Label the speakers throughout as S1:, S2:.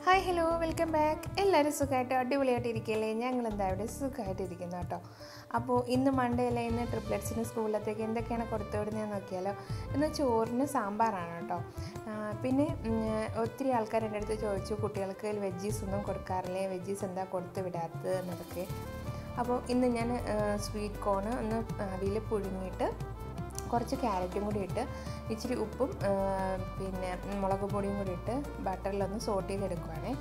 S1: Hi hello welcome back. എല്ലാവരും സുഖമായിട്ട് അടിപൊളിയായിട്ടിരിക്കുകയല്ലേ? ഞങ്ങളെന്താ ഇവിടെ സുഖമായിട്ടിരിക്കുന്നു കേട്ടോ. അപ്പോൾ ഇന്ന് മൺഡേ അല്ലേ, ഇന്ന് ട്രിപ്ലെറ്റ്സിന് സ്കൂളിലത്തേക്ക് എന്തൊക്കെയാണ് കൊടുത്തു വിടുന്നതെന്ന് നോക്കിയാലോ. ഇന്ന് ചോറിന് സാമ്പാറാണ് കേട്ടോ. പിന്നെ ഒത്തിരി ആൾക്കാർ എൻ്റെ അടുത്ത് ചോദിച്ചു, കുട്ടികൾക്ക് വെജീസ് ഒന്നും കൊടുക്കാറില്ലേ, വെജീസ് എന്താ കൊടുത്തു വിടാത്തത് എന്നതൊക്കെ. അപ്പോൾ ഇന്ന് ഞാൻ സ്വീറ്റ് കോണ് ഒന്ന് അവിയിൽ പുഴുങ്ങിയിട്ട് കുറച്ച് ക്യാരറ്റും കൂടി ഇട്ട് ഇച്ചിരി ഉപ്പും പിന്നെ മുളക് പൊടിയും കൂടി ഇട്ട് ബട്ടറിലൊന്ന് സോട്ട് ചെയ്തെടുക്കുവാണേ.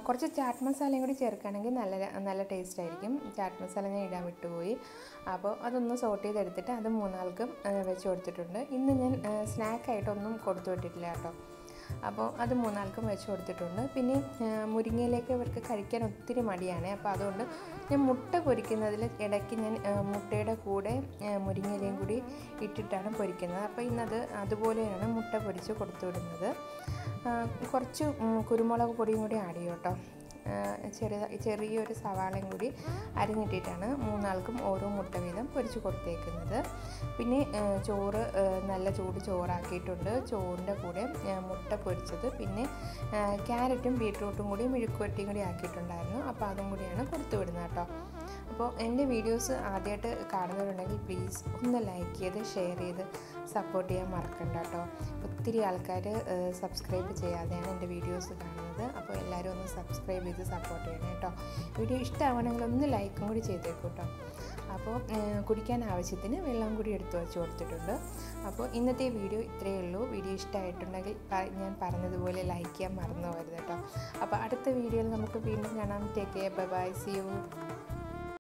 S1: കുറച്ച് ചാറ്റ് മസാലയും കൂടി ചേർക്കുകയാണെങ്കിൽ നല്ല ടേസ്റ്റ് ആയിരിക്കും. ചാറ്റ് മസാല ഞാൻ ഇടാൻ വിട്ടുപോയി. അപ്പോൾ അതൊന്ന് സോട്ട് ചെയ്തെടുത്തിട്ട് അത് മൂന്നാൾക്കും വെച്ച് കൊടുത്തിട്ടുണ്ട്. ഇന്ന് ഞാൻ സ്നാക്കായിട്ടൊന്നും കൊടുത്തു വിട്ടിട്ടില്ല കേട്ടോ. അപ്പോൾ അത് മൂന്നാൾക്കും വെച്ച് കൊടുത്തിട്ടുണ്ട്. പിന്നെ മുരിങ്ങയിലേക്ക് ഇവർക്ക് കഴിക്കാൻ ഒത്തിരി മടിയാണ്. അപ്പോൾ അതുകൊണ്ട് ഞാൻ മുട്ട പൊരിക്കുന്നതിൽ ഇടയ്ക്ക് ഞാൻ മുട്ടയുടെ കൂടെ മുരിങ്ങയിലയും കൂടി ഇട്ടിട്ടാണ് പൊരിക്കുന്നത്. അപ്പോൾ ഇന്നത് അതുപോലെയാണ് മുട്ട പൊരിച്ച് കൊടുത്തു വിടുന്നത്. കുറച്ച് കുരുമുളക് പൊടിയും കൂടി ആഡ് ചെയ്യും കേട്ടോ. ചെറിയൊരു സവാളയും കൂടി അരിഞ്ഞിട്ടിട്ടാണ് മൂന്നാൾക്കും ഓരോ മുട്ട വീതം പൊരിച്ച് കൊടുത്തേക്കുന്നത്. പിന്നെ ചോറ് നല്ല ചൂട് ചോറാക്കിയിട്ടുണ്ട്. ചോറിൻ്റെ കൂടെ മുട്ട പൊരിച്ചത്, പിന്നെ ക്യാരറ്റും ബീട്രൂട്ടും കൂടി മെഴുക്കുവരട്ടിയും കൂടി ആക്കിയിട്ടുണ്ടായിരുന്നു. അപ്പോൾ അതും കൂടിയാണ് കൊടുത്തു വിടുന്നത് കേട്ടോ. അപ്പോൾ എൻ്റെ വീഡിയോസ് ആദ്യമായിട്ട് കാണുന്നവരുണ്ടെങ്കിൽ പ്ലീസ് ഒന്ന് ലൈക്ക് ചെയ്ത് ഷെയർ ചെയ്ത് സപ്പോർട്ട് ചെയ്യാൻ മറക്കണ്ട കേട്ടോ. ഒത്തിരി ആൾക്കാർ സബ്സ്ക്രൈബ് ചെയ്യാതെയാണ് എൻ്റെ വീഡിയോസ് കാണുന്നത്. അപ്പോൾ എല്ലാവരും ഒന്ന് സബ്സ്ക്രൈബ് ചെയ്ത് സപ്പോർട്ട് ചെയ്യണം കേട്ടോ. വീഡിയോ ഇഷ്ടമാണെങ്കിൽ ഒന്ന് ലൈക്കും കൂടി ചെയ്തേക്കും കേട്ടോ. അപ്പോൾ കുടിക്കാൻ ആവശ്യത്തിന് വെള്ളം കൂടി എടുത്ത് വെച്ച് കൊടുത്തിട്ടുണ്ട്. അപ്പോൾ ഇന്നത്തെ വീഡിയോ ഇത്രയേ ഉള്ളൂ. വീഡിയോ ഇഷ്ടമായിട്ടുണ്ടെങ്കിൽ ഞാൻ പറഞ്ഞതുപോലെ ലൈക്ക് ചെയ്യാൻ മറന്നു പോകരുത് കേട്ടോ. അപ്പോൾ അടുത്ത വീഡിയോയിൽ നമുക്ക് വീണ്ടും കാണാം. Take care, bye bye, see U.